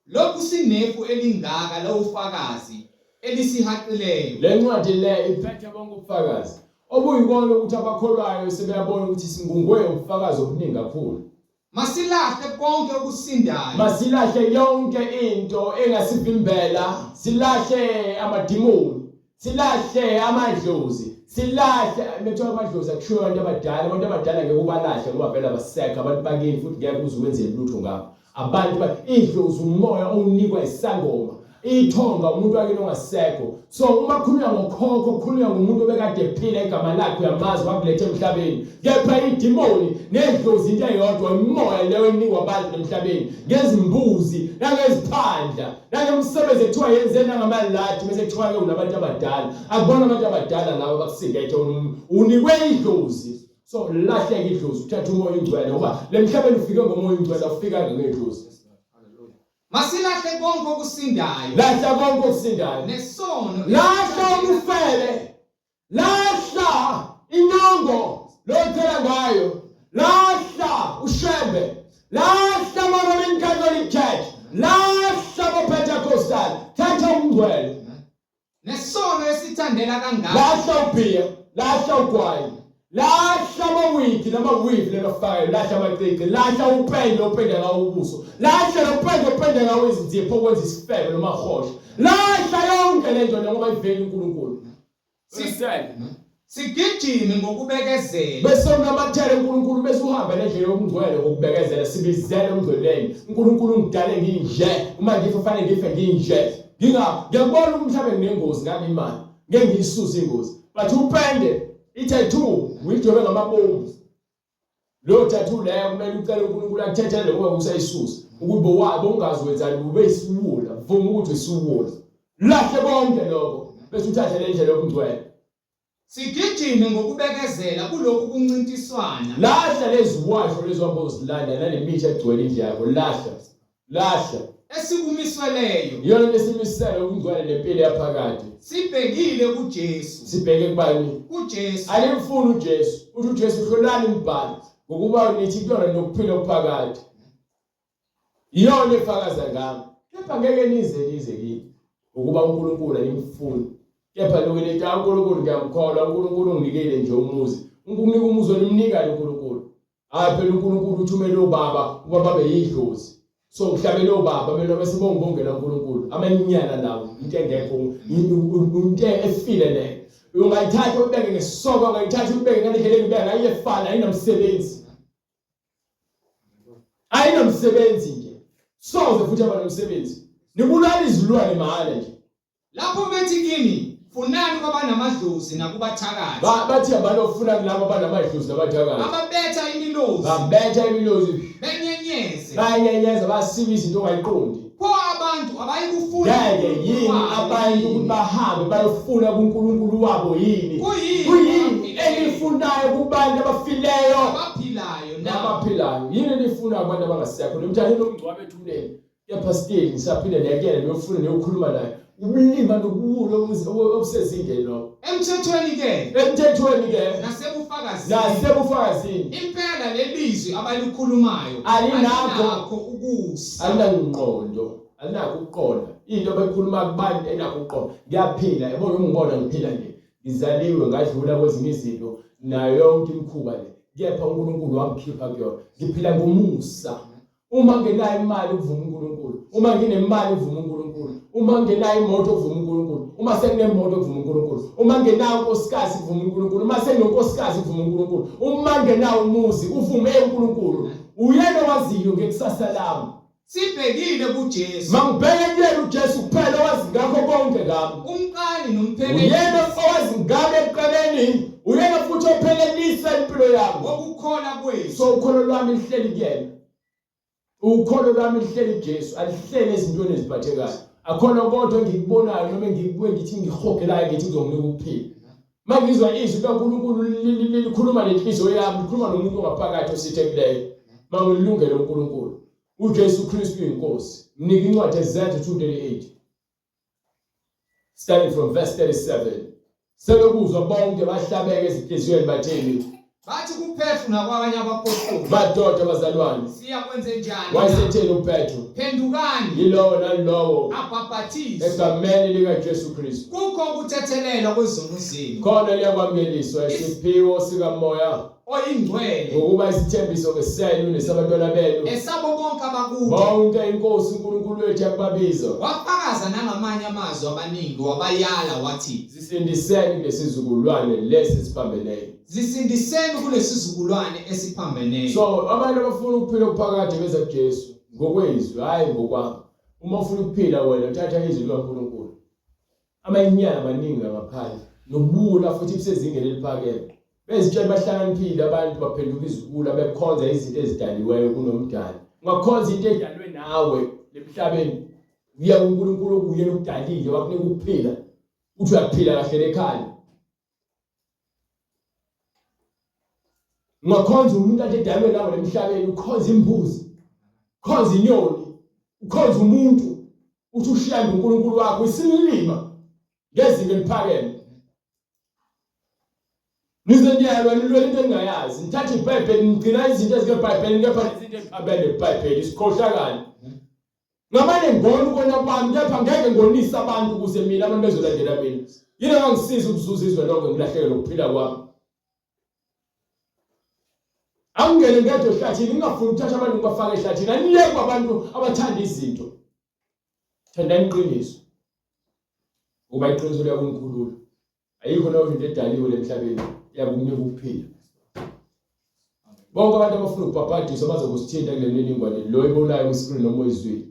Speaker 1: lokhu sinefu elingaka la ufakazi elisihaqileyo.
Speaker 2: Le ncwadi le iphethe bonke ubufakazi obuyikona ukuthi abakholwayo sebeyabona ukuthi singungwe ubufakazi obuningi kakhulu.
Speaker 1: Masilahle konke okusindayo.
Speaker 2: Masilahle yonke into engasivimbela, silahle amadimoni, silahle amadlozi, silahle metho amadlozi akushiwo abantu abadala ngeke ubalahle ngoba vele abaseka abantu bakini futhi ngeke uzwenzele lutho ngabo. Abantu idlozi umoya onikwa isangoma, ithonga umuntu wakini ongasekho. So uma khulunywa ngokhokho, khulunywa ngomuntu obekade ephila igama lakhe uyamazi wakulethe emhlabeni. Kepha idimoni nedlozi into eyodwa umoya leyo enikwa abantu emhlabeni. Ngezimbuzi nangeziphandla nangemsebenzi ethiwa yenzena ngamalathi bese kuthiwa ke unabantu abadala. Akubona abantu abadala labo bakusingethe unikwe idlozi. So lahleke idlozi uthatha umoya ingcwele ngoba lemhlabeni ufike ngomoya ingcwele ufika ngedlozi.
Speaker 1: Masilahle konke okusindayo.
Speaker 2: Lahla konke okusindayo.
Speaker 1: Nesono.
Speaker 2: Lahla ubufele. Lahla inyongo lothela ngayo. Lahla ushembe. Lahla Roman Catholic Church. Lahla Pentecostal. Thatha umngcwele.
Speaker 1: Nesono esithandela kangaka.
Speaker 2: Lahla ubhiya, lahla ugwayi. Lahla amawigi namawivi lenofakayo, lahla amacece, lahla upende ngawo ubuso, lahla upende ngawo izinzipho okwenza isifebe noma hosha, lahla yonke lento ngoba iveli uNkulunkulu.
Speaker 1: Sigijime ngokubekezela.
Speaker 2: Bese unamathele uNkulunkulu bese uhamba nendlela yomngcwele ngokubekezela sibizele umngcweleni. uNkulunkulu ngidale nginje, uma ngifanele ngife nginje. Ngiyabona umhlaba nginengozi ngami imali, ngeke ngiyisuze ingozi. But upende i-tattoo uyijobe ngamabomu. Lo tattoo leyo kumele ucele uNkulunkulu akuthethele ngoba usayisusa. Ukuba wabe ungazi wenzani ube isiwula, vuma ukuthi isiwula. Lahle konke lokho bese uthathe le ndlela yomngcwele.
Speaker 1: Sigijime ngokubekezela kulokhu kuncintiswana.
Speaker 2: Lahla lezi washo lezi wambo uzilanda nalemithi egcwele indlu yakho. Lahla
Speaker 1: esikumisweleyo.
Speaker 2: Yona lesimiselo ukungcwele nempilo yaphakade.
Speaker 1: Sibhekile kuJesu.
Speaker 2: Sibheke kubani?
Speaker 1: kuJesu.
Speaker 2: Alimfuna uJesu. Uthi uJesu uhlolani imbhalo ngokuba nithi kuyona nokuphila okuphakade. Iyona efakaza ngami. Kepha ngeke nize kimi ukuba uNkulunkulu alimfuni. Kepha lokho lethi uNkulunkulu ngiyamkholwa, uNkulunkulu unginikele nje umuzi. Unkunika umuzi olimnikani uNkulunkulu. Phela uNkulunkulu uthumele ubaba ukuba babe yidlozi. So mhlabeni obaba bena bese bongibongela uNkulunkulu. Amanyana nawo into engekho, into efile le. Ungayithatha ubeke ngesoko, ungayithatha ubeke ngalekeleni ubeke ayefana ayinomsebenzi. Ayinomsebenzi nje. Soze futhi abanomsebenzi. Nibulala izilwane mahala nje.
Speaker 1: Lapho bethi kini funani kwabanamadlozi nakubathakathi.
Speaker 2: Bathi abantu ofuna kulabo abanamadlozi nabathakathi.
Speaker 1: Ababetha imilozi.
Speaker 2: Babetha imilozi.
Speaker 1: Benyenyeze.
Speaker 2: Bayenyenyeza basiba izinto ongayiqondi.
Speaker 1: Pho abantu abayikufuna.
Speaker 2: Ngeke yini abantu ukuthi bahambe bayofuna kuNkulunkulu wabo yini? Kuyini elifunayo kubantu abafileyo
Speaker 1: abaphilayo
Speaker 2: nabaphilayo? Yini elifuna abantu abangasekho? Nomthani nomngcwabe ethuleni. Kepha still ngisaphinde neyakela niyofuna niyokhuluma naye. Ubulima nobuwulo obusezingeni lo.
Speaker 1: Emthethweni ke
Speaker 2: nasebufakazini
Speaker 1: impela lelizwi abalikhulumayo
Speaker 2: alinakho
Speaker 1: ukusa,
Speaker 2: alinangqondo, alinakho ukuqonda into abayikhuluma kubantu enakho ukuqonda. Ngiyaphila yabona ungibona ngiphila nje, ngizaliwe ngadlula kwezinye izinto nayo yonke imikhuba le, kepha uNkulunkulu wangikhipha kuyona. Ngiphila ngomusa Uma ngenayo imali ukuvuma uNkulunkulu, uma nginemali ukuvuma uNkulunkulu, uma ngenayo imoto ukuvuma uNkulunkulu, uma sekunemoto ukuvuma uNkulunkulu, uma ngenayo unkosikazi ukuvuma uNkulunkulu, uma sekunonkosikazi ukuvuma uNkulunkulu, uma ngenayo umuzi uvume uNkulunkulu. Uyena owaziyo ngekusasa lami.
Speaker 1: Sibhekile kuJesu.
Speaker 2: Mangibheke kuyena uJesu kuphela owazi ngakho konke ngami.
Speaker 1: Umqali nomphelekezisi.
Speaker 2: Uyena owazi ngami ekuqaleni, uyena futhi ophelelisa impilo yami.
Speaker 1: Ukukholwa kwethu.
Speaker 2: So ukholo lwami lihleli kuyena. Ukholo lwami lihleli kuJesu, alihleli ezintweni eziphathekayo. Akhona kodwa ngikubonayo noma ngikubuye ngithi ngihogelayo ngithi ngizonginika ukuphila. Mangizwa izwi kaNkulunkulu likhuluma nenhliziyo yami, likhuluma nomuntu ongaphakathi osithembileyo. Mangilungele uNkulunkulu. uJesu Kristu inkosi. Nginika incwadi eZedekhiya 2:38. Starting from verse 37. Sebekuzwa bonke bahlabeke ezinhliziyweni bathini.
Speaker 1: Bathi kuPetru nakwabanye abapostoli.
Speaker 2: Madoda bazalwane.
Speaker 1: Siyakwenze njani?
Speaker 2: Wayesethele uPetru.
Speaker 1: Phendukani.
Speaker 2: Yilowo nalowo.
Speaker 1: Abhaphathize.
Speaker 2: Egameni likaJesu Kristu.
Speaker 1: Kukho ukuthethelelwa kwezono zenu.
Speaker 2: Khona liyakwamukeliswa isiphiwo sikaMoya
Speaker 1: oyingcwele.
Speaker 2: Ngokuba isithembiso ngesenu nesabantwana benu.
Speaker 1: Esabo bonke abakubo.
Speaker 2: Bonke inkosi uNkulunkulu wethu yakubabiza.
Speaker 1: Wafakaza nangamanye amazwi abaningi wabayala wathi.
Speaker 2: Zisindiseni lesizukulwane lesi siphambeneyo.
Speaker 1: Zisindiseni kulesizukulwane esiphambeneyo.
Speaker 2: So abantu abafuna ukuphila okuphakade beza kuJesu ngokwezwi hayi ngokwami. Uma ufuna ukuphila wena uthatha izwi likaNkulunkulu. Amanyana amaningi ngaphandle nobula futhi bisezingeni eliphakeme. Bezitshela bahlakaniphile abantu baphenduka izikula bekhonza izinto ezidaliweyo kunomdali. Ungakhonza into edalwe nawe lemhlabeni. Uya kuNkulunkulu okuyena ukudalile wakunika ukuphila. Uthi uyaphila kahle ekhaya. Ungakhonza umuntu ade edalwe nawe lemhlabeni, ukhonza imbuzi, ukhonza inyoni, ukhonza umuntu. Uthi ushiyane uNkulunkulu wakho isilima ngezinto eliphakeme. Nizonyelwa nilwela into engayazi. Nithatha iBhayibheli ngigcina izinto ezikeBhayibheli ngepha izinto eziphambene neBhayibheli isikhohlakala. Ngamane ngibona ukona kwami kepha ngeke ngonisa abantu ukuze mina abantu bezolandela mina. Yini angangisiza ukuzuza izwe lonke ngilahlekelwe ukuphila kwami. Angele ngedwe ehlathini ngingafuni ukuthatha abantu ngibafake ehlathini. Aniyeke abantu abathanda izinto. Thandani iqiniso. Ngoba iqiniso liyakunkhulula. Ayikho nayo into edaliwe lemhlabeni yakunika ukuphila. Bonke abantu abafuna ukubhabhadiswa bazokusithinta kule mininingwane lo ibonayo ku-screen noma ezwini.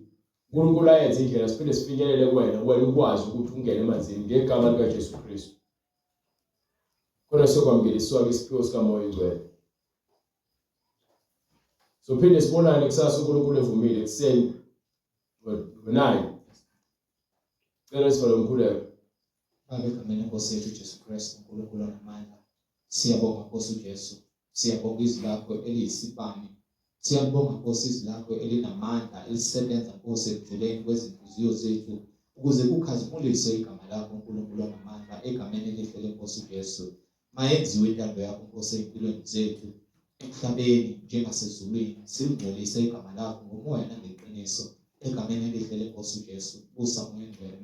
Speaker 2: uNkulunkulu ayenze indlela siphinde sifinyelele kuwena ukwazi ukuthi ungene emanzini ngegama likaJesu Kristu. Khona sokwamukeliswa isiphiwo sikaMoya Oyingcwele. So phinde sibonane kusasa uNkulunkulu evumile ekuseni ngo-9. Cela sivale umkhuleko.
Speaker 1: Baba egameni lenkosi yethu Jesu Kristu uNkulunkulu onamandla. Siyabonga Nkosi uJesu. Siyabonga izwi lakho eliyisipani. Siyabonga Nkosi izwi lakho elinamandla elisebenza Nkosi ekujuleni kwezinhliziyo zethu ukuze kukhazimulise igama lakho uNkulunkulu onamandla egameni elihle lenkosi uJesu. Mayenziwe intando yakho Nkosi empilweni zethu emhlabeni njengasezulwini. Silingcolise igama lakho ngomoya nangeqiniso egameni elihle lenkosi uJesu. Busa Moya Oyingcwele.